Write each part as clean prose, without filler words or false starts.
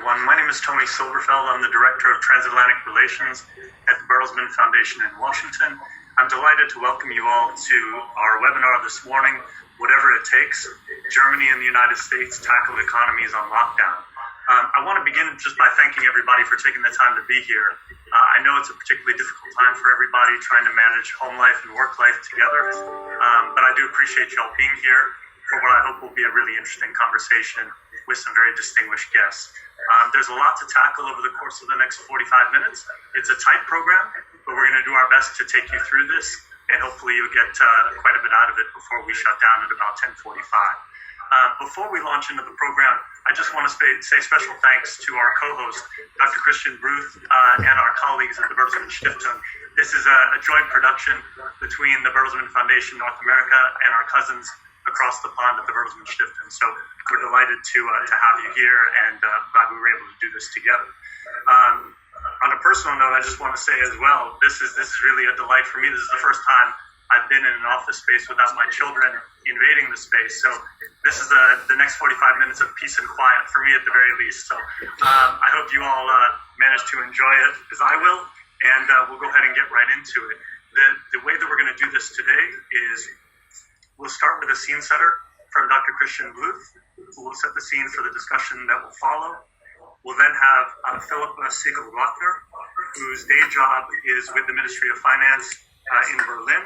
everyone. My name is Tony Silberfeld. I'm the Director of Transatlantic Relations at the Bertelsmann Foundation in Washington. I'm delighted to welcome you all to our webinar this morning, Whatever It Takes, Germany and the United States Tackle Economies on Lockdown. I want to begin just by thanking everybody for taking the time to be here. I know it's a particularly difficult time for everybody trying to manage home life and work life together, but I do appreciate you all being here for what I hope will be a really interesting conversation with some very distinguished guests. There's a lot to tackle over the course of the next 45 minutes. It's a tight program, but we're going to do our best to take you through this, and hopefully you'll get quite a bit out of it before we shut down at about 10:45. Before we launch into the program, I just want to say special thanks to our co-host, Dr. Christian Bluth, and our colleagues at the Bertelsmann Stiftung. This is a joint production between the Bertelsmann Foundation North America and our cousins across the pond at the Bertelsmann Stiftung. So we're delighted to have you here, and glad we were able to do this together. On a personal note, I just want to say as well, this is really a delight for me. This is the first time I've been in an office space without my children invading the space. So this is the next 45 minutes of peace and quiet for me at the very least. So I hope you all manage to enjoy it as I will, and we'll go ahead and get right into it. The way that we're going to do this today is we'll start with a scene setter from Dr. Christian Bluth, who will set the scene for the discussion that will follow. We'll then have Philippa Sigl-Glöckner, whose day job is with the Ministry of Finance in Berlin,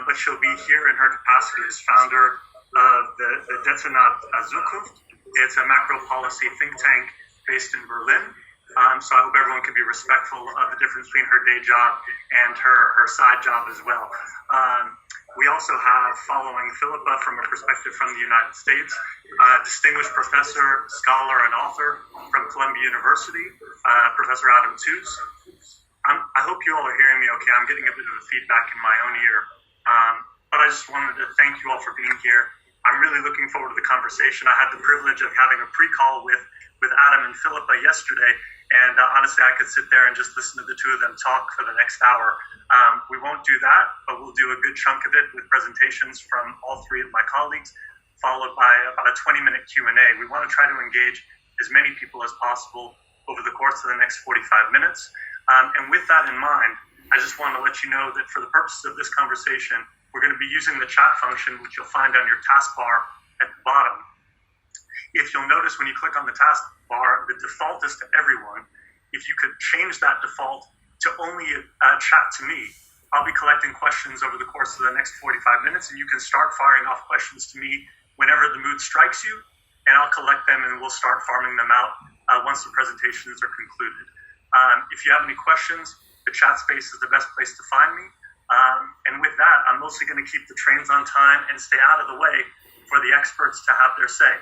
but she'll be here in her capacity as founder of the Dezernat Zukunft. It's a macro policy think tank based in Berlin. So I hope everyone can be respectful of the difference between her day job and her side job as well. We also have, following Philippa from a perspective from the United States, distinguished professor, scholar, and author from Columbia University, Professor Adam Tooze. I hope you all are hearing me okay. I'm getting a bit of a feedback in my own ear. But I just wanted to thank you all for being here. I'm really looking forward to the conversation. I had the privilege of having a pre-call with Adam and Philippa yesterday, and honestly, I could sit there and just listen to the two of them talk for the next hour. We won't do that, but we'll do a good chunk of it with presentations from all three of my colleagues, followed by about a 20-minute Q&A. We want to try to engage as many people as possible over the course of the next 45 minutes. And with that in mind, I just want to let you know that for the purposes of this conversation, we're going to be using the chat function, which you'll find on your taskbar at the bottom. If you'll notice when you click on the taskbar, the default is to everyone. If you could change that default to only chat to me, I'll be collecting questions over the course of the next 45 minutes, and you can start firing off questions to me whenever the mood strikes you, and I'll collect them and we'll start farming them out once the presentations are concluded. If you have any questions, the chat space is the best place to find me. And with that, I'm mostly going to keep the trains on time and stay out of the way for the experts to have their say.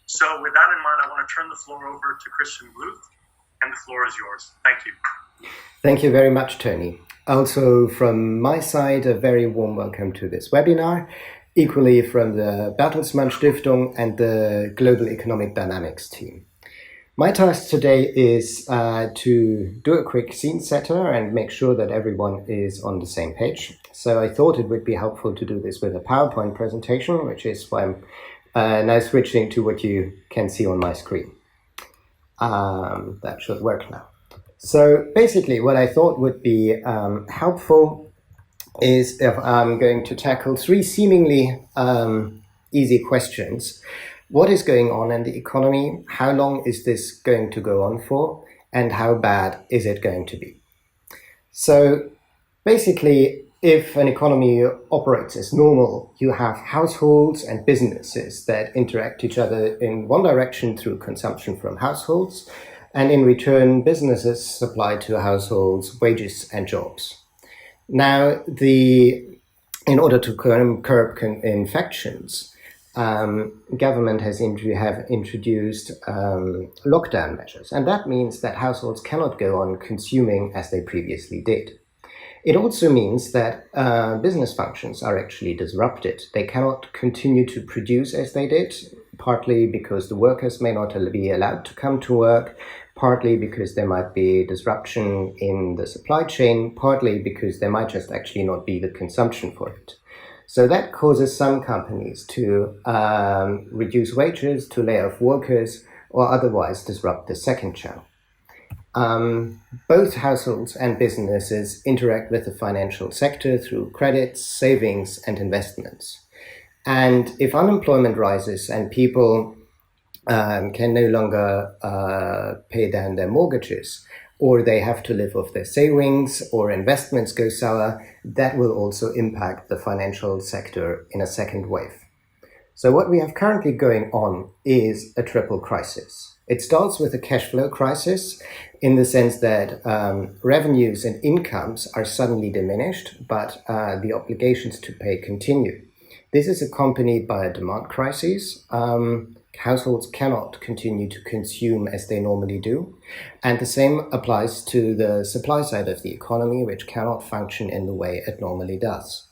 So with that in mind, I want to turn the floor over to Christian Bluth, and the floor is yours. Thank you. Thank you very much, Tony. Also from my side, a very warm welcome to this webinar, equally from the Bertelsmann Stiftung and the Global Economic Dynamics team. My task today is to do a quick scene setter and make sure that everyone is on the same page. So I thought it would be helpful to do this with a PowerPoint presentation, which is why I'm now switching to what you can see on my screen. That should work now. So basically what I thought would be helpful is if I'm going to tackle three seemingly easy questions. What is going on in the economy? How long is this going to go on for? And how bad is it going to be? So basically, if an economy operates as normal, you have households and businesses that interact each other in one direction through consumption from households, and in return, businesses supply to households wages and jobs. Now, in order to curb infections, government has introduced lockdown measures, and that means that households cannot go on consuming as they previously did. It also means that business functions are actually disrupted. They cannot continue to produce as they did, partly because the workers may not be allowed to come to work, partly because there might be disruption in the supply chain, partly because there might just actually not be the consumption for it. So that causes some companies to reduce wages, to lay off workers, or otherwise disrupt the second channel. Both households and businesses interact with the financial sector through credits, savings, and investments. And if unemployment rises and people can no longer pay down their mortgages, or they have to live off their savings, or investments go sour, that will also impact the financial sector in a second wave. So what we have currently going on is a triple crisis. It starts with a cash flow crisis in the sense that revenues and incomes are suddenly diminished, but the obligations to pay continue. This is accompanied by a demand crisis. Households cannot continue to consume as they normally do. And the same applies to the supply side of the economy, which cannot function in the way it normally does.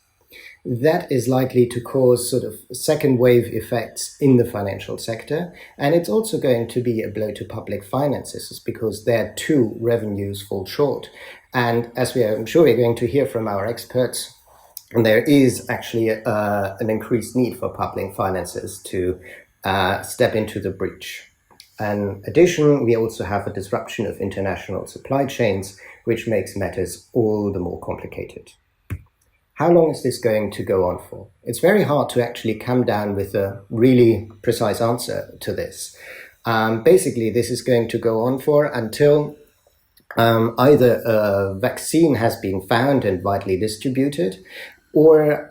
That is likely to cause sort of second wave effects in the financial sector. And it's also going to be a blow to public finances because there too revenues fall short. And as I'm sure we're going to hear from our experts, there is actually an increased need for public finances to step into the breach. In addition, we also have a disruption of international supply chains, which makes matters all the more complicated. How long is this going to go on for? It's very hard to actually come down with a really precise answer to this. Basically, this is going to go on for until either a vaccine has been found and widely distributed, or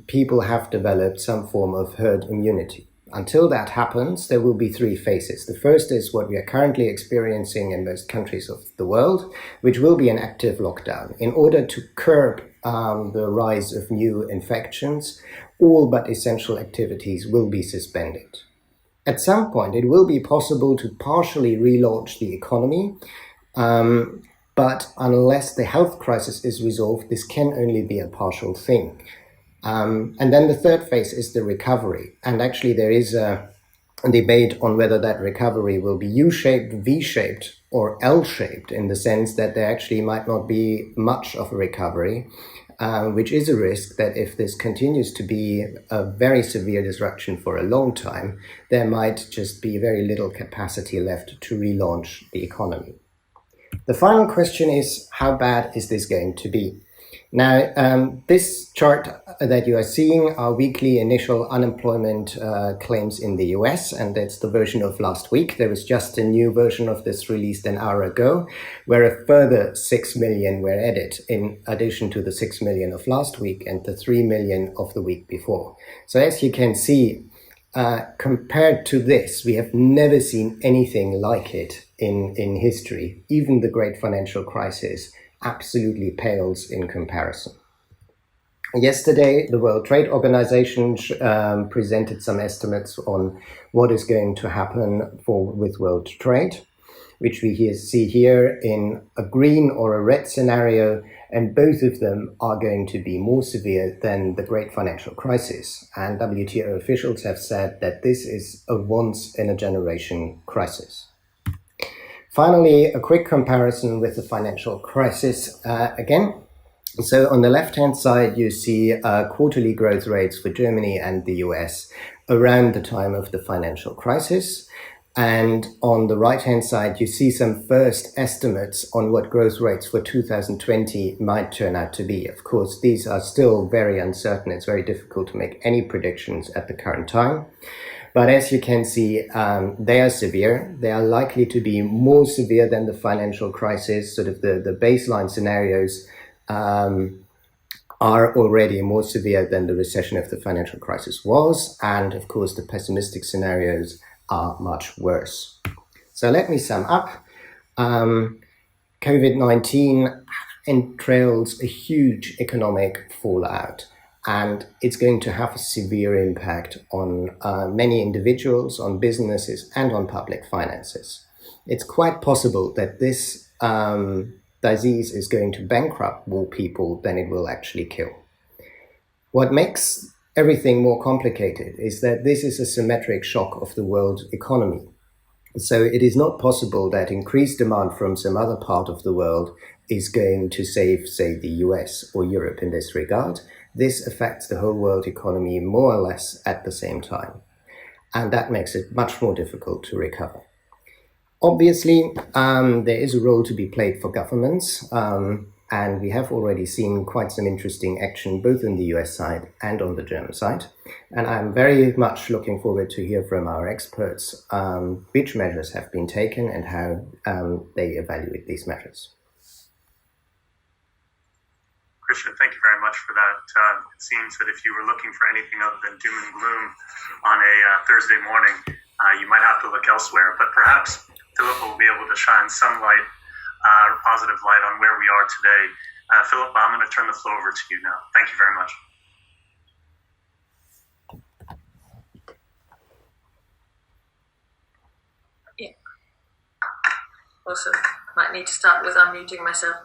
people have developed some form of herd immunity. Until that happens, there will be three phases. The first is what we are currently experiencing in most countries of the world, which will be an active lockdown. In order to curb the rise of new infections, all but essential activities will be suspended. At some point, it will be possible to partially relaunch the economy, but unless the health crisis is resolved, this can only be a partial thing. And then the third phase is the recovery. And actually there is a debate on whether that recovery will be U-shaped, V-shaped, or L-shaped, in the sense that there actually might not be much of a recovery, which is a risk that if this continues to be a very severe disruption for a long time, there might just be very little capacity left to relaunch the economy. The final question is, how bad is this going to be? Now, this chart that you are seeing are weekly initial unemployment claims in the US, and that's the version of last week. There was just a new version of this released an hour ago, where a further 6 million were added, in addition to the 6 million of last week and the 3 million of the week before. So as you can see, compared to this, we have never seen anything like it in history. Even the great financial crisis absolutely pales in comparison. Yesterday, the World Trade Organization presented some estimates on what is going to happen with world trade, which we see here in a green or a red scenario, and both of them are going to be more severe than the great financial crisis. And WTO officials have said that this is a once-in-a-generation crisis. Finally, a quick comparison with the financial crisis again. So on the left-hand side, you see quarterly growth rates for Germany and the US around the time of the financial crisis. And on the right-hand side, you see some first estimates on what growth rates for 2020 might turn out to be. Of course, these are still very uncertain. It's very difficult to make any predictions at the current time. But as you can see, they are severe. They are likely to be more severe than the financial crisis. Sort of the baseline scenarios are already more severe than the recession of the financial crisis was. And of course, the pessimistic scenarios are much worse. So let me sum up. COVID-19 entails a huge economic fallout. And it's going to have a severe impact on many individuals, on businesses, and on public finances. It's quite possible that this disease is going to bankrupt more people than it will actually kill. What makes everything more complicated is that this is a symmetric shock of the world economy. So it is not possible that increased demand from some other part of the world is going to save, say, the US or Europe in this regard. This affects the whole world economy more or less at the same time. And that makes it much more difficult to recover. Obviously, there is a role to be played for governments, and we have already seen quite some interesting action both in the US side and on the German side. And I'm very much looking forward to hear from our experts which measures have been taken and how they evaluate these measures. Christian, thank you very much for that. It seems that if you were looking for anything other than doom and gloom on a Thursday morning, you might have to look elsewhere. But perhaps Philippa will be able to shine some light, positive light on where we are today. Philippa, I'm going to turn the floor over to you now. Thank you very much. Yeah. Awesome. Might need to start with unmuting myself.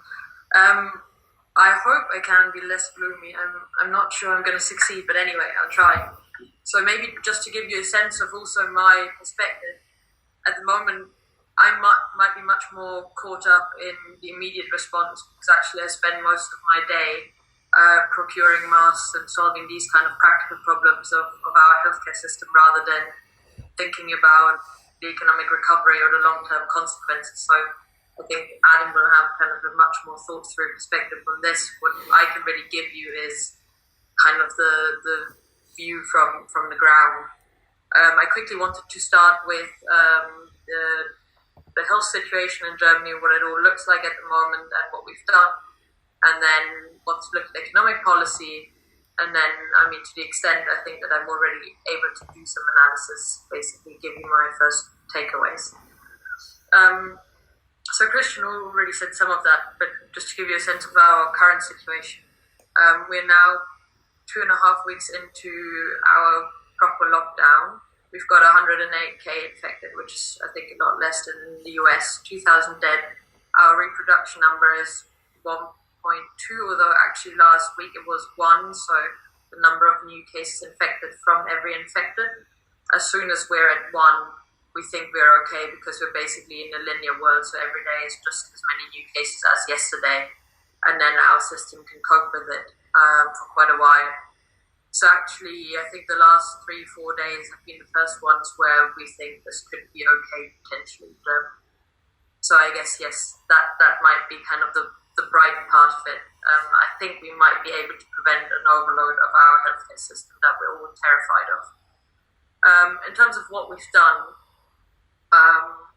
I hope I can be less gloomy. I'm not sure I'm going to succeed, but anyway, I'll try. So maybe just to give you a sense of also my perspective, at the moment, I might be much more caught up in the immediate response because actually I spend most of my day procuring masks and solving these kind of practical problems of our healthcare system rather than thinking about the economic recovery or the long-term consequences. So I think Adam will have kind of a much more thought-through perspective on this. What I can really give you is kind of the view from the ground. I quickly wanted to start with the health situation in Germany, what it all looks like at the moment and what we've done, and then want to look at economic policy, and then, to the extent I think that I'm already able to do some analysis, basically give you my first takeaways. So Christian already said some of that, but just to give you a sense of our current situation, we're now 2.5 weeks into our proper lockdown. We've got 108k infected, which is, I think, a lot less than the US, 2,000 dead. Our reproduction number is 1.2, although actually last week it was 1, so the number of new cases infected from every infected. As soon as we're at 1, we think we're okay because we're basically in a linear world, so every day is just as many new cases as yesterday, and then our system can cope with it for quite a while. So actually, I think the last 3-4 days have been the first ones where we think this could be okay potentially. So I guess, yes, that might be kind of the bright part of it. I think we might be able to prevent an overload of our healthcare system that we're all terrified of. In terms of what we've done,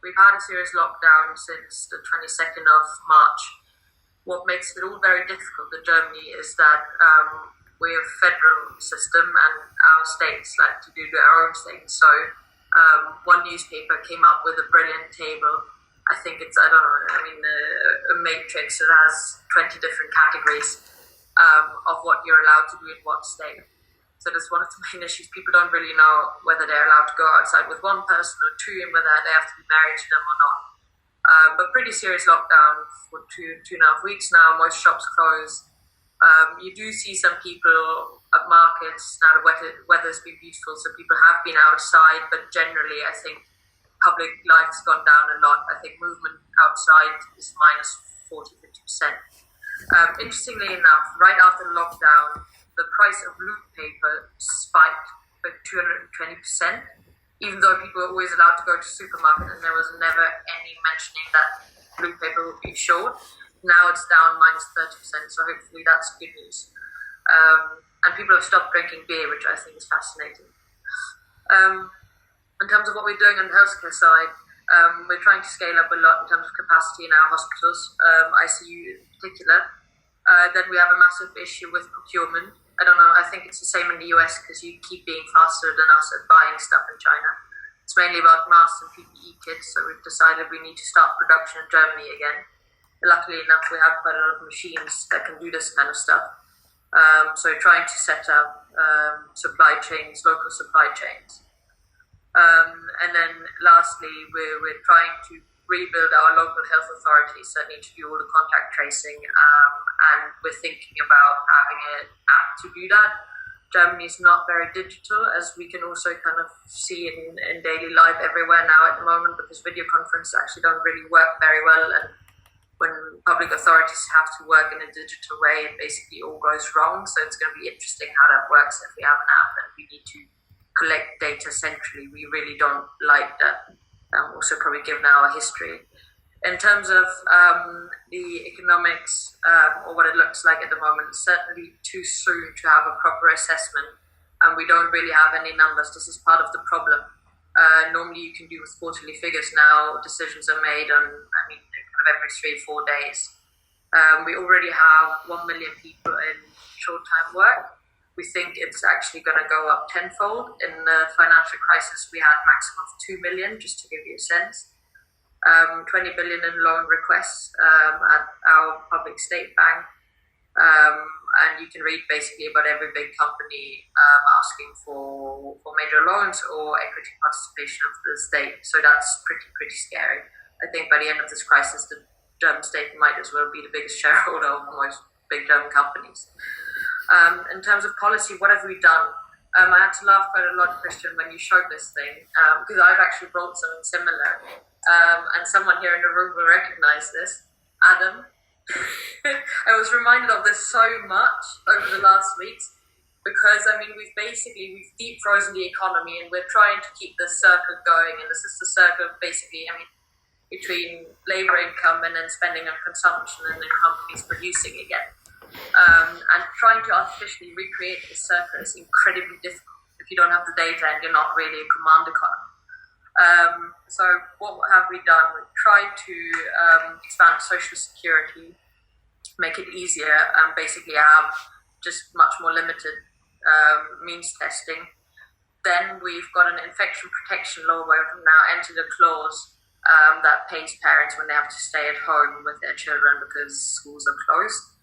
we've had a serious lockdown since the 22nd of March. What makes it all very difficult in Germany is that we're a federal system and our states like to do their own thing. So one newspaper came up with a brilliant table. I think it's, a matrix that has 20 different categories of what you're allowed to do in what state. So that's one of the main issues. People don't really know whether they're allowed to go outside with one person or two and whether they have to be married to them or not. But pretty serious lockdown for 2.5 weeks now. Most shops closed. You do see some people at markets. Now the weather's been beautiful, so people have been outside, but generally I think public life's gone down a lot. I think movement outside is minus 40-50%. Interestingly enough, right after the lockdown, the price of Bluth paper spiked by 220%, even though people were always allowed to go to the supermarket and there was never any mentioning that Bluth paper would be short. Now it's down minus 30%, so hopefully that's good news. And people have stopped drinking beer, which I think is fascinating. In terms of what we're doing on the healthcare side, we're trying to scale up a lot in terms of capacity in our hospitals, ICU in particular. Then we have a massive issue with procurement. I don't know, I think it's the same in the US because you keep being faster than us at buying stuff in China. It's mainly about masks and PPE kits, so we've decided we need to start production in Germany again. Luckily enough, we have quite a lot of machines that can do this kind of stuff. So trying to set up supply chains, local supply chains. And then lastly, we're trying to rebuild our local health authorities that need to do all the contact tracing. And we're thinking about having an app to do that. Germany is not very digital, as we can also kind of see in daily life everywhere now at the moment, because video conferences actually don't really work very well. And when public authorities have to work in a digital way, it basically all goes wrong. So it's going to be interesting how that works if we have an app and we need to collect data centrally. We really don't like that also probably given our history. In terms of the economics or what it looks like at the moment, it's certainly too soon to have a proper assessment, and we don't really have any numbers. This is part of the problem. Normally you can do with quarterly figures now. Decisions are made on, kind of every 3-4 days. We already have 1 million people in short-time work. We think it's actually going to go up tenfold. In the financial crisis, we had a maximum of 2 million, just to give you a sense. 20 billion in loan requests at our public state bank. And you can read basically about every big company asking for major loans or equity participation of the state. So that's pretty scary. I think by the end of this crisis, the German state might as well be the biggest shareholder of most big German companies. In terms of policy, what have we done? I had to laugh quite a lot, Christian, when you showed this thing, because I've actually brought something similar. And someone here in the room will recognize this, Adam. I was reminded of this so much over the last weeks because, we've deep frozen the economy and we're trying to keep this circle going. And this is the circle basically, between labor income and then spending on consumption and then companies producing again. And trying to artificially recreate this circle is incredibly difficult if you don't have the data and you're not really a command economy. So what have we done? We've tried to expand social security, make it easier, and basically have just much more limited means testing. Then we've got an infection protection law where we've now entered a clause that pays parents when they have to stay at home with their children because schools are closed.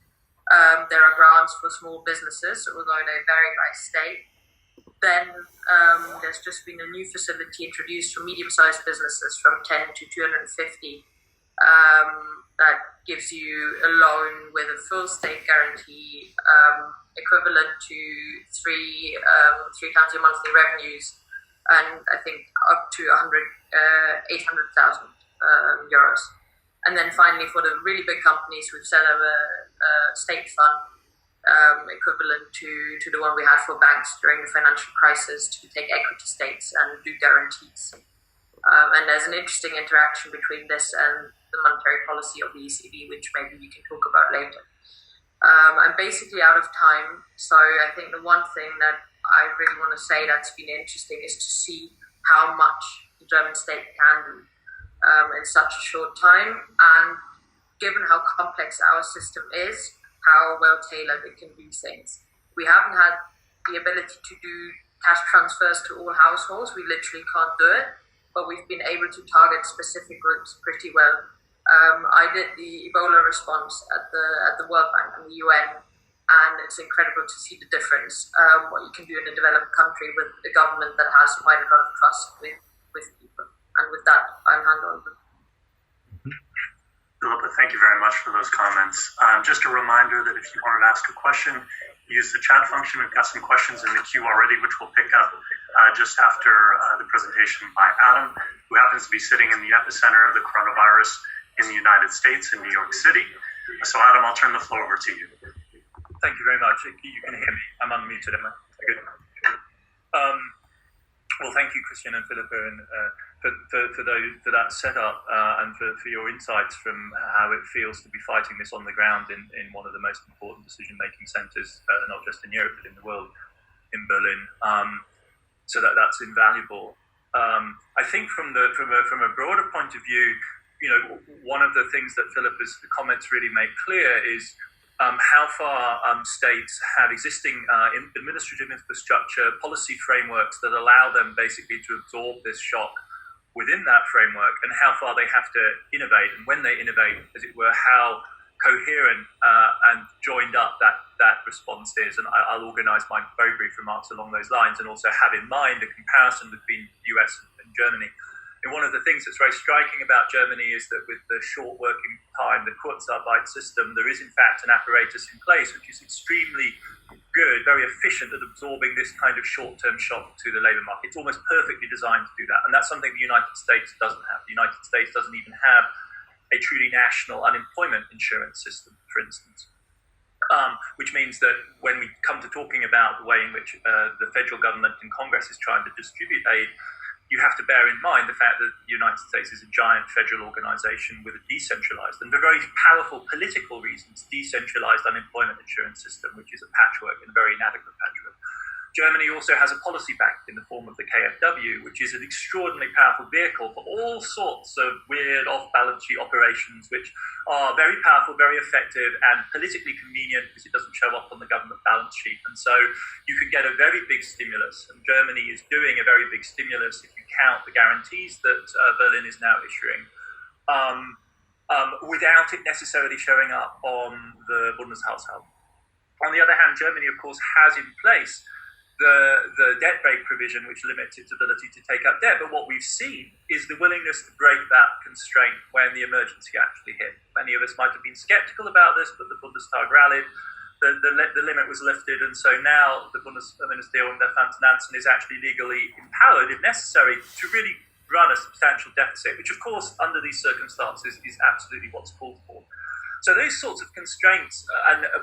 There are grants for small businesses, although they vary by state. Then there's just been a new facility introduced for medium-sized businesses from 10 to 250 that gives you a loan with a full state guarantee equivalent to three times your monthly revenues, and I think up to 800,000 euros. And then finally, for the really big companies, we've set up a state fund equivalent to the one we had for banks during the financial crisis to take equity stakes and do guarantees. And there's an interesting interaction between this and the monetary policy of the ECB, which maybe we can talk about later. I'm basically out of time, so I think the one thing that I really want to say that's been interesting is to see how much the German state can do in such a short time, and given how complex our system is, how well tailored it can do things. We haven't had the ability to do cash transfers to all households. We literally can't do it, but we've been able to target specific groups pretty well. I did the Ebola response at the World Bank and the UN, and it's incredible to see the difference, what you can do in a developed country with a government that has quite a lot of trust with people. And with that, I'll hand over. Philippa, thank you very much for those comments. Just a reminder that if you wanted to ask a question, use the chat function. We've got some questions in the queue already, which we'll pick up just after the presentation by Adam, who happens to be sitting in the epicenter of the coronavirus in the United States, in New York City. So Adam, I'll turn the floor over to you. Thank you very much. You can hear me. I'm unmuted, am I? Good. Well, thank you, Christian and Philippa, and for that setup and for your insights from how it feels to be fighting this on the ground in one of the most important decision-making centres, not just in Europe but in the world, in Berlin. So that's invaluable. I think from a broader point of view, one of the things that Philippa's comments really make clear is how far states have existing administrative infrastructure, policy frameworks that allow them basically to absorb this shock within that framework, and how far they have to innovate, and when they innovate, as it were, how coherent and joined up that response is. And I'll organise my very brief remarks along those lines, and also have in mind a comparison between the US and Germany. And one of the things that's very striking about Germany is that with the short working time, the Kurzarbeit system, there is in fact an apparatus in place which is extremely good, very efficient at absorbing this kind of short-term shock to the labour market. It's almost perfectly designed to do that. And that's something the United States doesn't have. The United States doesn't even have a truly national unemployment insurance system, for instance. Which means that when we come to talking about the way in which the federal government and Congress is trying to distribute aid, you have to bear in mind the fact that the United States is a giant federal organization with a decentralized, and for very powerful political reasons, decentralized unemployment insurance system, which is a patchwork and a very inadequate patchwork. Germany also has a policy bank in the form of the KfW, which is an extraordinarily powerful vehicle for all sorts of weird off-balance sheet operations, which are very powerful, very effective, and politically convenient because it doesn't show up on the government balance sheet. And so you can get a very big stimulus, and Germany is doing a very big stimulus if you count the guarantees that Berlin is now issuing, without it necessarily showing up on the Bundeshaushalt. On the other hand, Germany, of course, has in place the debt break provision, which limits its ability to take up debt. But what we've seen is the willingness to break that constraint when the emergency actually hit. Many of us might have been skeptical about this, but the Bundestag rallied. The limit was lifted, and so now the Bundesministerium der Finanzen is actually legally empowered, if necessary, to really run a substantial deficit, which, of course, under these circumstances, is absolutely what's called for. So those sorts of constraints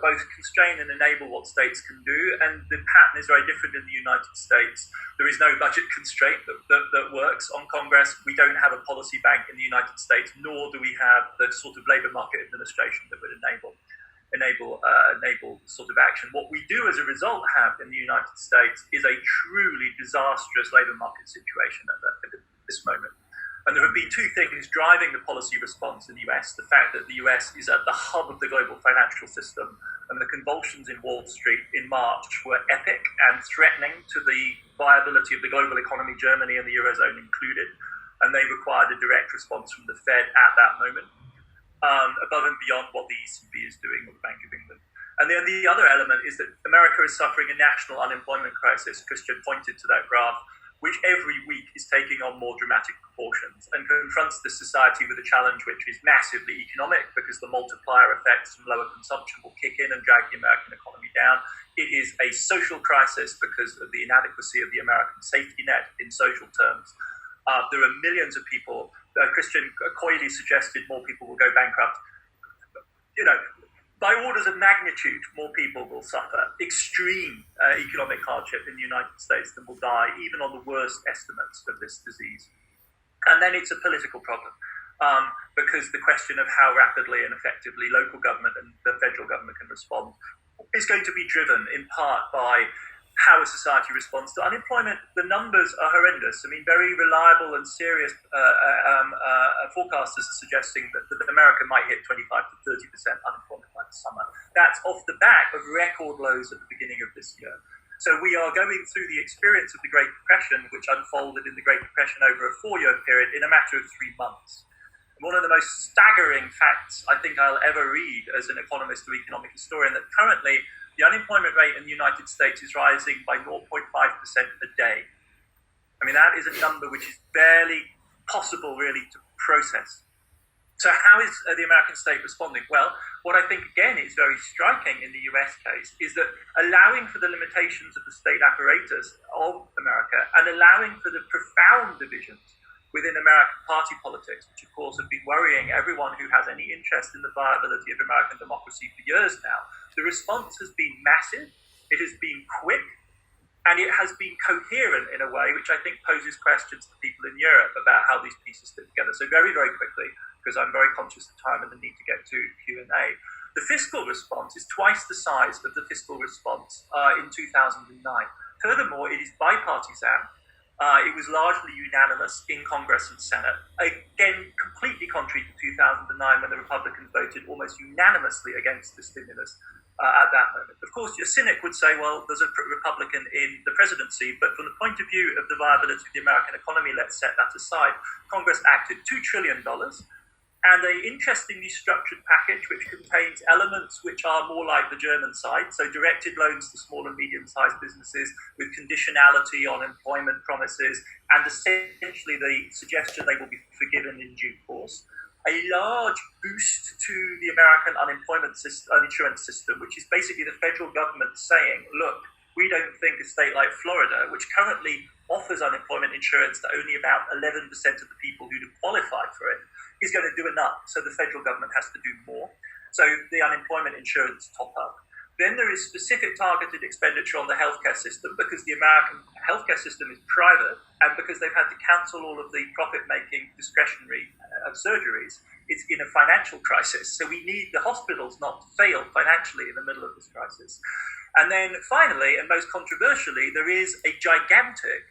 both constrain and enable what states can do, and the pattern is very different in the United States. There is no budget constraint that works on Congress. We don't have a policy bank in the United States, nor do we have the sort of labour market administration that would enable sort of action. What we do as a result have in the United States is a truly disastrous labour market situation at this moment. And there have been two things driving the policy response in the US. The fact that the US is at the hub of the global financial system, and the convulsions in Wall Street in March were epic and threatening to the viability of the global economy, Germany and the Eurozone included. And they required a direct response from the Fed at that moment, above and beyond what the ECB is doing, or the Bank of England. And then the other element is that America is suffering a national unemployment crisis. Christian pointed to that graph, which every week is taking on more dramatic proportions and confronts the society with a challenge which is massively economic, because the multiplier effects from lower consumption will kick in and drag the American economy down. It is a social crisis because of the inadequacy of the American safety net in social terms. There are millions of people. Christian coyly suggested more people will go bankrupt. By orders of magnitude, more people will suffer extreme economic hardship in the United States than will die, even on the worst estimates of this disease. And then it's a political problem, because the question of how rapidly and effectively local government and the federal government can respond is going to be driven in part by how a society responds to unemployment. The numbers are horrendous. I mean, very reliable and serious forecasters are suggesting that America might hit 25 to 30% unemployment by the summer. That's off the back of record lows at the beginning of this year. So we are going through the experience of the Great Depression, which unfolded in the Great Depression over a 4-year period in a matter of 3 months. And one of the most staggering facts I think I'll ever read as an economist or economic historian, that currently the unemployment rate in the United States is rising by 0.5% a day. I mean, that is a number which is barely possible really to process. So how is the American state responding? Well, what I think, again, is very striking in the US case is that allowing for the limitations of the state apparatus of America and allowing for the profound divisions within American party politics, which of course have been worrying everyone who has any interest in the viability of American democracy for years now, the response has been massive, it has been quick, and it has been coherent in a way which I think poses questions to people in Europe about how these pieces fit together. So very, very quickly, because I'm very conscious of time and the need to get to Q&A. The fiscal response is twice the size of the fiscal response in 2009. Furthermore, it is bipartisan. It was largely unanimous in Congress and Senate. Again, completely contrary to 2009 when the Republicans voted almost unanimously against the stimulus at that moment. Of course, a cynic would say, well, there's a Republican in the presidency, but from the point of view of the viability of the American economy, let's set that aside. Congress acted $2 trillion and an interestingly structured package which contains elements which are more like the German side, so directed loans to small and medium-sized businesses with conditionality on employment promises, and essentially the suggestion they will be forgiven in due course. A large boost to the American unemployment insurance system, which is basically the federal government saying, look, we don't think a state like Florida, which currently offers unemployment insurance to only about 11% of the people who qualify for it, is going to do enough. So the federal government has to do more. So the unemployment insurance top up. Then there is specific targeted expenditure on the healthcare system because the American healthcare system is private, and because they've had to cancel all of the profit-making discretionary surgeries. It's in a financial crisis. So we need the hospitals not to fail financially in the middle of this crisis. And then finally, and most controversially, there is a gigantic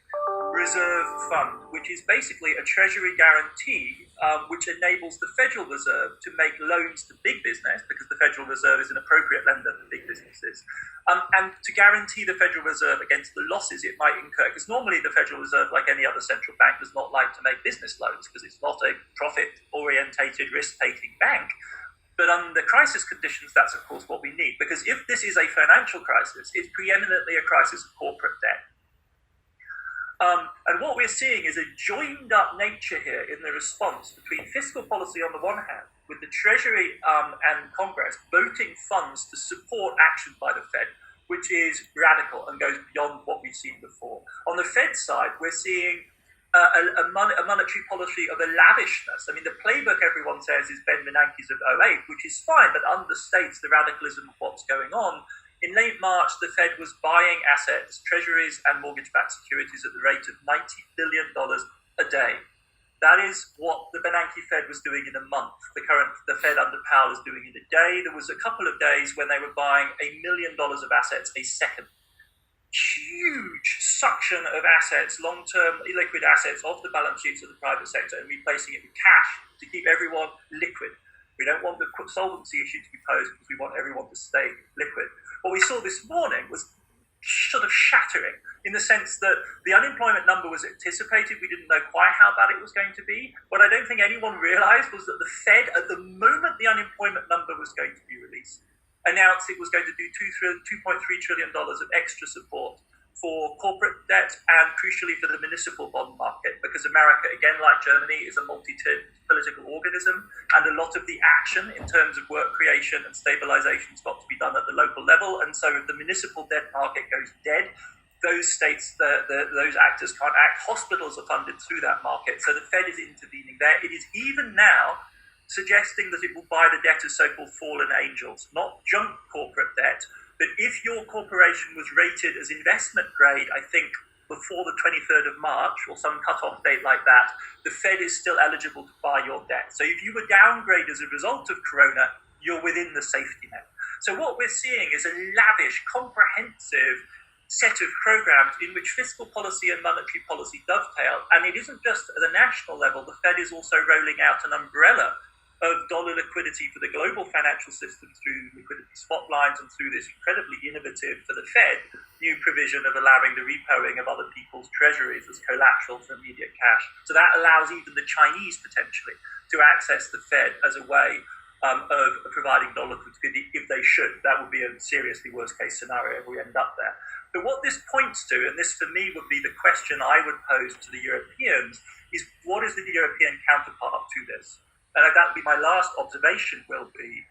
reserve fund, which is basically a treasury guarantee, which enables the Federal Reserve to make loans to big business, because the Federal Reserve is an appropriate lender for big businesses, and to guarantee the Federal Reserve against the losses it might incur. Because normally the Federal Reserve, like any other central bank, does not like to make business loans because it's not a profit-orientated, risk-taking bank. But under crisis conditions, that's, of course, what we need. Because if this is a financial crisis, it's preeminently a crisis of corporate debt. And what we're seeing is a joined-up nature here in the response between fiscal policy on the one hand, with the Treasury and Congress voting funds to support action by the Fed, which is radical and goes beyond what we've seen before. On the Fed side, we're seeing a monetary policy of a lavishness. I mean, the playbook everyone says is Ben Bernanke's of 2008, which is fine, but understates the radicalism of what's going on. In late March, the Fed was buying assets, treasuries and mortgage-backed securities at the rate of $90 billion a day. That is what the Bernanke Fed was doing in a month. The Fed under Powell is doing in a day. There was a couple of days when they were buying $1 million of assets a second. Huge suction of assets, long-term illiquid assets off the balance sheets of the private sector and replacing it with cash to keep everyone liquid. We don't want the solvency issue to be posed because we want everyone to stay liquid. What we saw this morning was sort of shattering in the sense that the unemployment number was anticipated. We didn't know quite how bad it was going to be. What I don't think anyone realized was that the Fed, at the moment the unemployment number was going to be released, announced it was going to do $2.3 trillion of extra support for corporate debt and, crucially, for the municipal bond market, because America, again, like Germany, is a multi-tiered political organism, and a lot of the action in terms of work creation and stabilization has got to be done at the local level. And so if the municipal debt market goes dead, those states, those actors can't act. Hospitals are funded through that market. So the Fed is intervening there. It is even now suggesting that it will buy the debt of so-called fallen angels, not junk corporate debt, but if your corporation was rated as investment grade, I think before the 23rd of March, or some cut-off date like that, the Fed is still eligible to buy your debt. So if you were downgraded as a result of Corona, you're within the safety net. So what we're seeing is a lavish, comprehensive set of programs in which fiscal policy and monetary policy dovetail. And it isn't just at the national level. The Fed is also rolling out an umbrella of dollar liquidity for the global financial system through liquidity spot lines and through this incredibly innovative, for the Fed, new provision of allowing the repoing of other people's treasuries as collateral for immediate cash. So that allows even the Chinese potentially to access the Fed as a way of providing dollar liquidity if they should. That would be a seriously worst case scenario if we end up there. But what this points to, and this for me would be the question I would pose to the Europeans, is what is the European counterpart to this? And that would be my last observation, will be,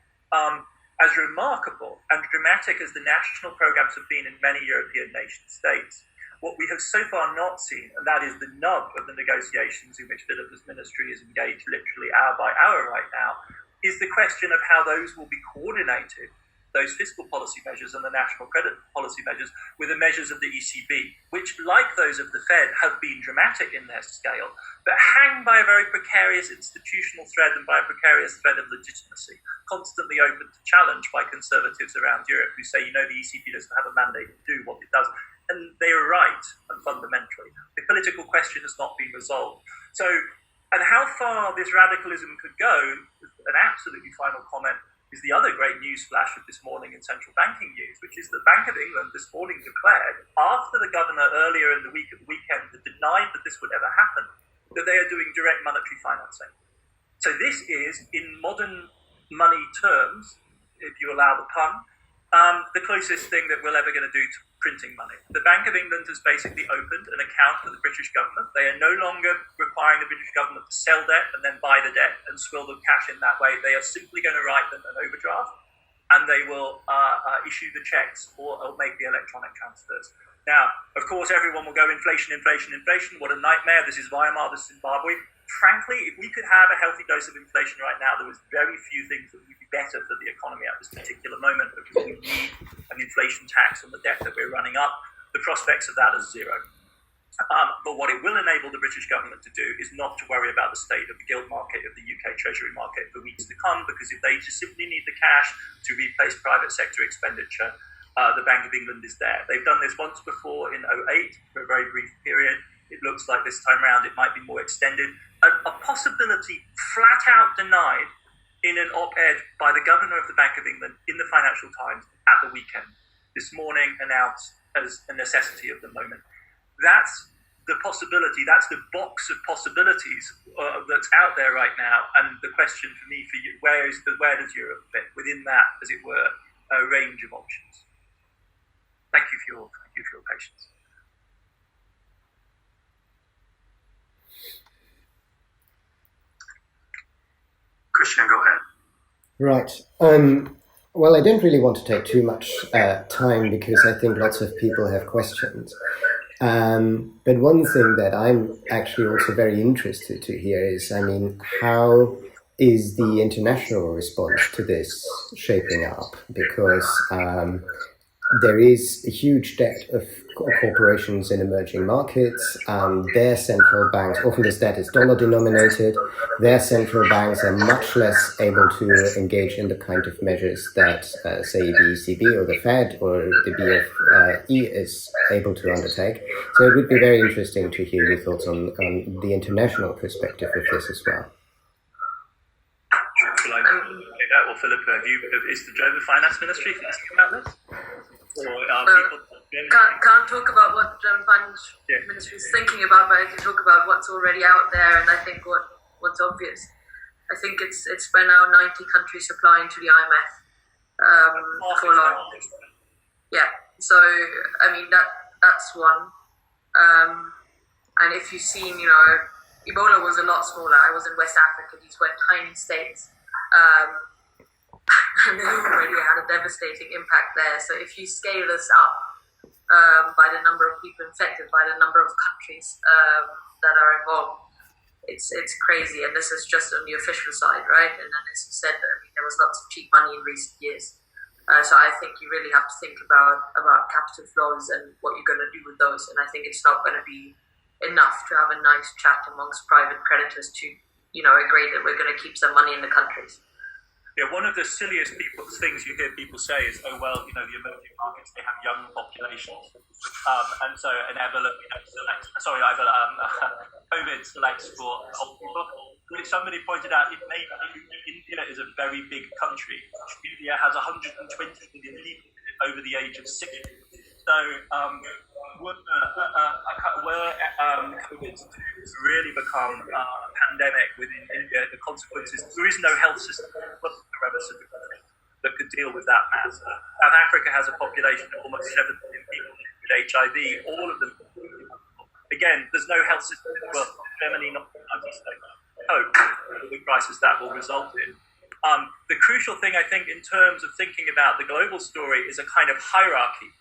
as remarkable and dramatic as the national programs have been in many European nation states, what we have so far not seen, and that is the nub of the negotiations in which Philippa's ministry is engaged literally hour by hour right now, is the question of how those will be coordinated, those fiscal policy measures and the national credit policy measures, with the measures of the ECB, which, like those of the Fed, have been dramatic in their scale, but hang by a very precarious institutional thread and by a precarious thread of legitimacy, constantly open to challenge by conservatives around Europe who say, the ECB doesn't have a mandate to do what it does. And they are right, and fundamentally. The political question has not been resolved. So, and how far this radicalism could go, an absolutely final comment, is the other great news flash of this morning in central banking news, which is the Bank of England this morning declared, after the governor earlier in the weekend had denied that this would ever happen, that they are doing direct monetary financing. So this is, in modern money terms, if you allow the pun, the closest thing that we're ever going to do to printing money. The Bank of England has basically opened an account for the British government. They are no longer requiring the British government to sell debt and then buy the debt and swill the cash in that way. They are simply going to write them an overdraft, and they will issue the checks or make the electronic transfers. Now, of course, everyone will go inflation, inflation, inflation. What a nightmare. This is Weimar, this is Zimbabwe. frankly, if we could have a healthy dose of inflation right now, there was very few things that would be better for the economy at this particular moment, because we need an inflation tax on the debt that we're running up. The prospects of that are zero. But what it will enable the British government to do is not to worry about the state of the gilt market, of the UK Treasury market for weeks to come, because if they just simply need the cash to replace private sector expenditure, the Bank of England is there. They've done this once before in 2008 for a very brief period. It looks like this time around it might be more extended. A possibility flat out denied in an op-ed by the governor of the Bank of England in the Financial Times at the weekend. This morning announced as a necessity of the moment. That's the possibility, that's the box of possibilities that's out there right now. And the question for me, for you, where does Europe fit within that, as it were, a range of options? Thank you for your patience. Christian, go ahead. Right. Well, I don't really want to take too much time, because I think lots of people have questions. But one thing that I'm actually also very interested to hear is, how is the international response to this shaping up? Because there is a huge debt of corporations in emerging markets. Their central banks, often this debt is dollar denominated, their central banks are much less able to engage in the kind of measures that, say, the ECB or the Fed or the BFE is able to undertake. So it would be very interesting to hear your thoughts on the international perspective of this as well. Shall I take that, or Philippa, is the German Finance Ministry thinking about this? Or are people... Can't talk about what the German Finance Ministry is thinking about, but I can talk about what's already out there, and I think what's obvious. I think it's by now 90 countries applying to the IMF for loan. Yeah, so that's one. And if you've seen, Ebola was a lot smaller. I was in West Africa; these were tiny states. And they already had a devastating impact there. So if you scale this up by the number of people infected, by the number of countries that are involved, it's crazy. And this is just on the official side, right? And then, as you said, there was lots of cheap money in recent years. So I think you really have to think about capital flows and what you're going to do with those. And I think it's not going to be enough to have a nice chat amongst private creditors to, agree that we're going to keep some money in the countries. Yeah, one of the silliest things you hear people say is, the emerging markets, they have young populations. And so Ebola, COVID selects for old people. Somebody pointed out, India is a very big country. India has 120 million people over the age of 60. So were COVID to really become a pandemic within India, the consequences, there is no health system that could deal with that mass. South Africa has a population of almost 7 million people with HIV, all of them. Again, there's no health system in the world. Germany, not the United States. Hope the crisis that will result in. The crucial thing, I think, in terms of thinking about the global story is a kind of hierarchy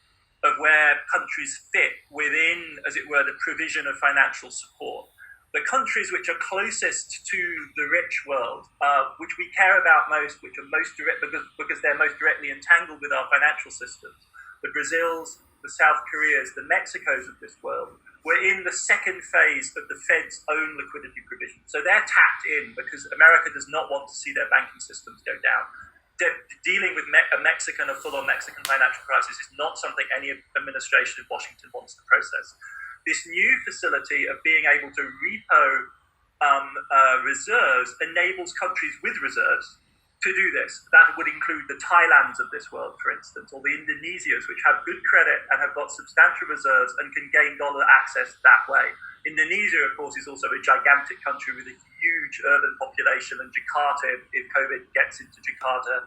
of where countries fit within, as it were, the provision of financial support. The countries which are closest to the rich world, which we care about most, which are most direct because they're most directly entangled with our financial systems, the Brazils, the South Koreas, the Mexicos of this world, were in the second phase of the Fed's own liquidity provision. So they're tapped in because America does not want to see their banking systems go down. Dealing with a full-on Mexican financial crisis is not something any administration in Washington wants to process. This new facility of being able to repo reserves enables countries with reserves to do this. That would include the Thailands of this world, for instance, or the Indonesias, which have good credit and have got substantial reserves and can gain dollar access that way. Indonesia, of course, is also a gigantic country with a huge urban population, and Jakarta, if COVID gets into Jakarta,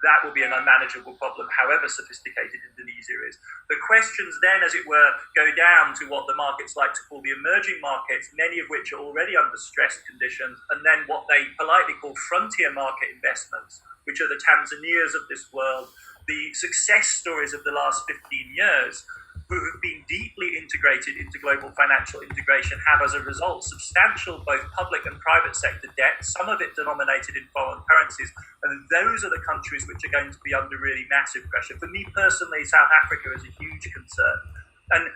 that will be an unmanageable problem, however sophisticated Indonesia is. The questions then, as it were, go down to what the markets like to call the emerging markets, many of which are already under stressed conditions, and then what they politely call frontier market investments, which are the Tanzanias of this world, the success stories of the last 15 years, who have been deeply integrated into global financial integration have, as a result, substantial both public and private sector debt, some of it denominated in foreign currencies, and those are the countries which are going to be under really massive pressure. For me personally, South Africa is a huge concern. And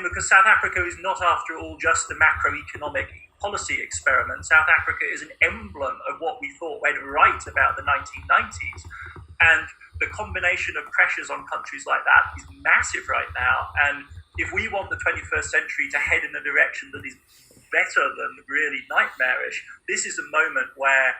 because South Africa is not, after all, just a macroeconomic policy experiment. South Africa is an emblem of what we thought went right about the 1990s. And the combination of pressures on countries like that is massive right now. And if we want the 21st century to head in a direction that is better than really nightmarish, this is a moment where,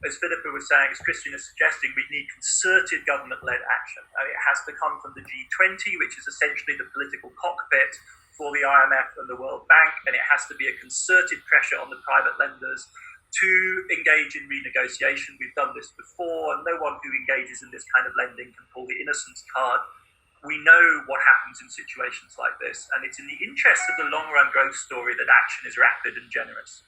as Philippa was saying, as Christian is suggesting, we need concerted government-led action. And it has to come from the G20, which is essentially the political cockpit for the IMF and the World Bank, and it has to be a concerted pressure on the private lenders to engage in renegotiation. We've done this before, and no one who engages in this kind of lending can pull the innocence card. We know what happens in situations like this, and it's in the interest of the long-run growth story that action is rapid and generous.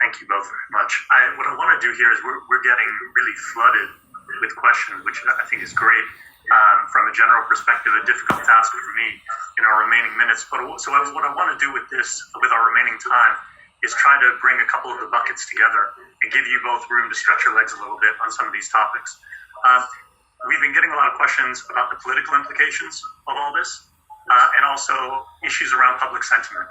Thank you both very much. What I want to do here is we're getting really flooded with questions, which I think is great. From a general perspective, a difficult task for me in our remaining minutes. But what I want to do with our remaining time, is try to bring a couple of the buckets together and give you both room to stretch your legs a little bit on some of these topics. We've been getting a lot of questions about the political implications of all this, and also issues around public sentiment.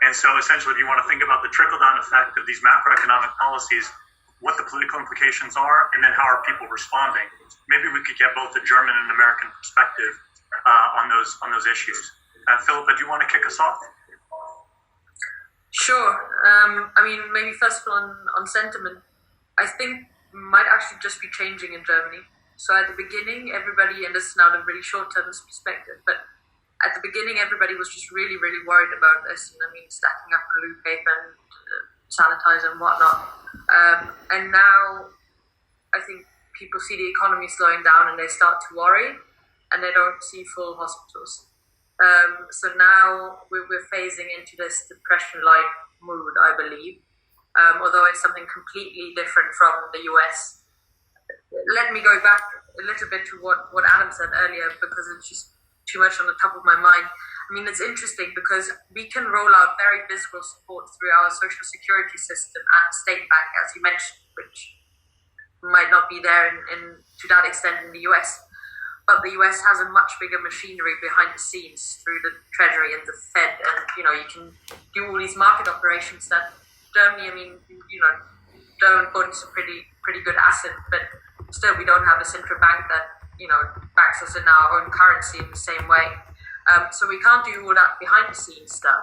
And so essentially, if you want to think about the trickle-down effect of these macroeconomic policies, what the political implications are, and then how are people responding, maybe we could get both a German and American perspective on those issues. Philippa, do you want to kick us off? Sure. I mean, maybe first of all on sentiment, I think might actually just be changing in Germany. So at the beginning, everybody, and this is now a really short-term perspective, but at the beginning, everybody was just really, really worried about this. And I mean, stacking up blue paper and sanitizer and whatnot. And now I think people see the economy slowing down and they start to worry, and they don't see full hospitals. So now we're phasing into this depression-like mood, I believe, although it's something completely different from the US. Let me go back a little bit to what Adam said earlier, because it's just too much on the top of my mind. I mean, it's interesting because we can roll out very visible support through our social security system and state bank, as you mentioned, which might not be there in to that extent in the US. But the US has a much bigger machinery behind the scenes through the Treasury and the Fed, and you can do all these market operations that Germany, I mean, don't put a pretty good asset, but still we don't have a central bank that backs us in our own currency in the same way. So we can't do all that behind the scenes stuff.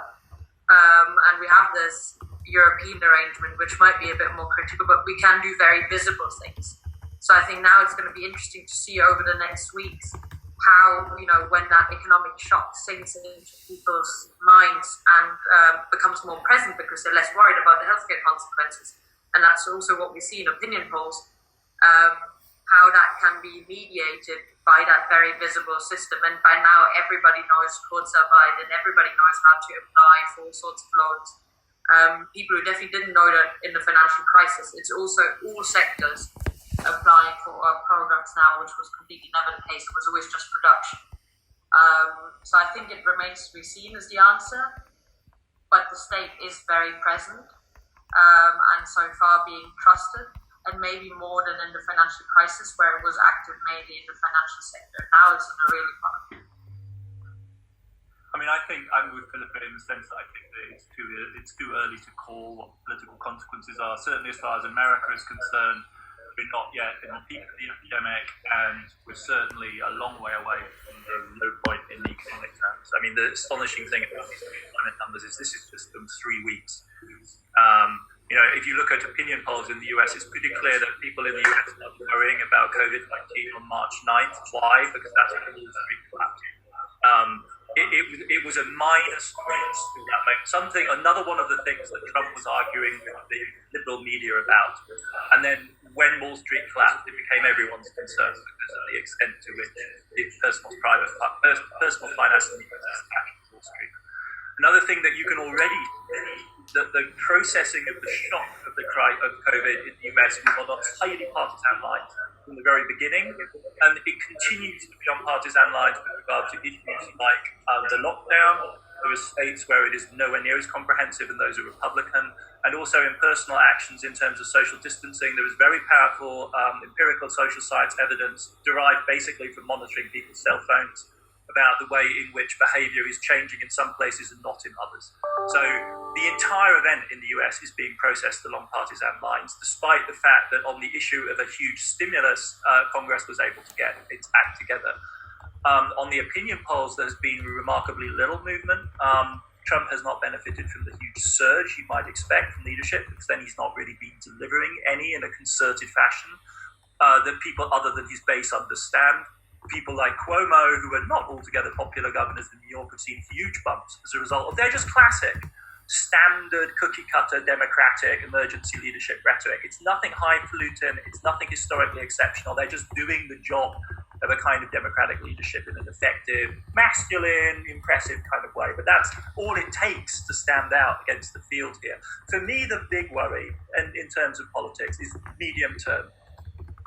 And we have this European arrangement, which might be a bit more critical, but we can do very visible things. So I think now it's going to be interesting to see over the next weeks how, when that economic shock sinks into people's minds and becomes more present because they're less worried about the healthcare consequences. And that's also what we see in opinion polls, how that can be mediated by that very visible system. And by now, everybody knows Kurzarbeit and everybody knows how to apply for all sorts of loans. People who definitely didn't know that in the financial crisis, it's also all sectors applying for programs now, which was completely never the case. It was always just production. So I think it remains to be seen as the answer, but the state is very present and so far being trusted, and maybe more than in the financial crisis where it was active mainly in the financial sector. Now it's in the real economy. I mean, I think I'm with Philippa in the sense that I think that it's too early to call what political consequences are. Certainly as far as America is concerned, we're not yet in the peak of the epidemic, and we're certainly a long way away from the low point in the economic terms. I mean, the astonishing thing about these unemployment numbers is this is just from 3 weeks. If you look at opinion polls in the US, it's pretty clear that people in the US are worrying about COVID-19 on March 9th. Why? Because that's when Wall Street collapsed. It was a minus something. Another one of the things that Trump was arguing with the liberal media about, and then when Wall Street collapsed, it became everyone's concern because of the extent to which personal finance needs to Wall Street. Another thing that you can already see the processing of the shock of the of COVID in the US was on highly partisan lines from the very beginning, and it continues to be on partisan lines with regard to issues like the lockdown. There are states where it is nowhere near as comprehensive, and those are Republican, and also in personal actions in terms of social distancing. There is very powerful empirical social science evidence derived basically from monitoring people's cell phones about the way in which behavior is changing in some places and not in others. So the entire event in the US is being processed along partisan lines, despite the fact that on the issue of a huge stimulus, Congress was able to get its act together. On the opinion polls, there's been remarkably little movement. Trump has not benefited from the huge surge you might expect from leadership, because then he's not really been delivering any in a concerted fashion that people other than his base understand. People like Cuomo, who are not altogether popular governors in New York, have seen huge bumps as a result of they're just classic, standard cookie-cutter Democratic emergency leadership rhetoric. It's nothing highfalutin, it's nothing historically exceptional. They're just doing the job of a kind of Democratic leadership in an effective, masculine, impressive kind of way. But that's all it takes to stand out against the field here. For me, the big worry, and in terms of politics, is medium term.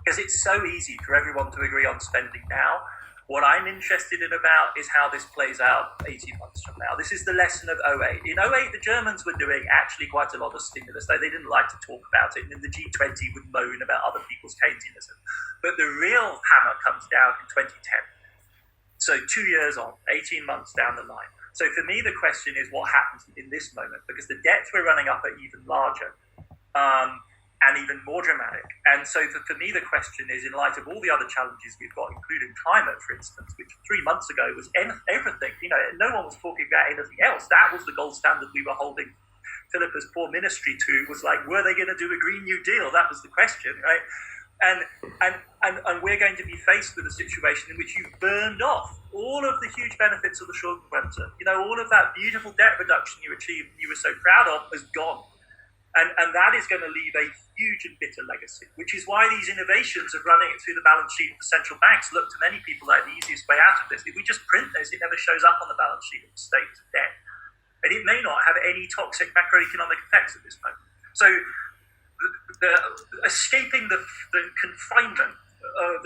Because it's so easy for everyone to agree on spending now. What I'm interested in about is how this plays out 18 months from now. This is the lesson of 08. In 08, the Germans were doing actually quite a lot of stimulus, though they didn't like to talk about it, and then the G20 would moan about other people's Keynesianism. But the real hammer comes down in 2010. So 2 years on, 18 months down the line. So for me, the question is what happens in this moment, because the debts we're running up are even larger. And even more dramatic. And so for me, the question is, in light of all the other challenges we've got, including climate, for instance, which 3 months ago was everything, no one was talking about anything else. That was the gold standard we were holding Philippa's poor ministry to, was like, were they going to do a Green New Deal? That was the question, right? And we're going to be faced with a situation in which you've burned off all of the huge benefits of the short winter. All of that beautiful debt reduction you achieved, you were so proud of, is gone. And that is going to leave a huge and bitter legacy, which is why these innovations of running it through the balance sheet of the central banks look to many people like the easiest way out of this. If we just print this, it never shows up on the balance sheet of the state's debt. And it may not have any toxic macroeconomic effects at this moment. So escaping the confinement,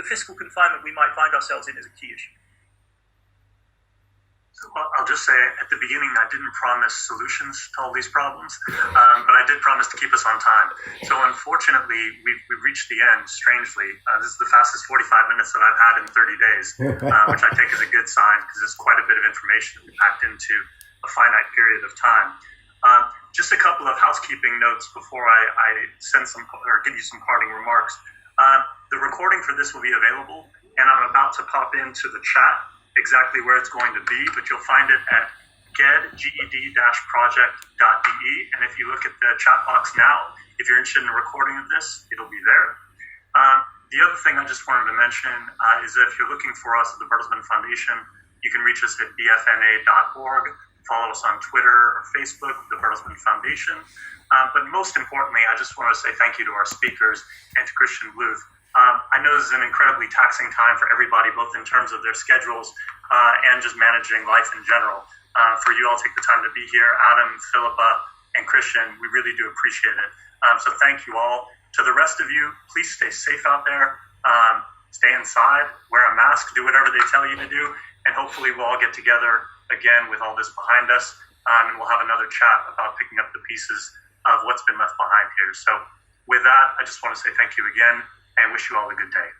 the fiscal confinement we might find ourselves in is a key issue. I'll just say at the beginning, I didn't promise solutions to all these problems, but I did promise to keep us on time. So unfortunately, we've reached the end, strangely. This is the fastest 45 minutes that I've had in 30 days, which I take as a good sign, because there's quite a bit of information that we packed into a finite period of time. Just a couple of housekeeping notes before I send some or give you some parting remarks. The recording for this will be available, and I'm about to pop into the chat exactly where it's going to be, but you'll find it at ged-project.de. And if you look at the chat box now, if you're interested in a recording of this, it'll be there. The other thing I just wanted to mention is that if you're looking for us at the Bertelsmann Foundation, you can reach us at bfna.org. Follow us on Twitter or Facebook, the Bertelsmann Foundation. But most importantly, I just want to say thank you to our speakers and to Christian Bluth. I know this is an incredibly taxing time for everybody, both in terms of their schedules and just managing life in general. For you all take the time to be here, Adam, Philippa, and Christian, we really do appreciate it. So thank you all. To the rest of you, please stay safe out there. Stay inside, wear a mask, do whatever they tell you to do, and hopefully we'll all get together again with all this behind us, and we'll have another chat about picking up the pieces of what's been left behind here. So with that, I just want to say thank you again, and wish you all a good day.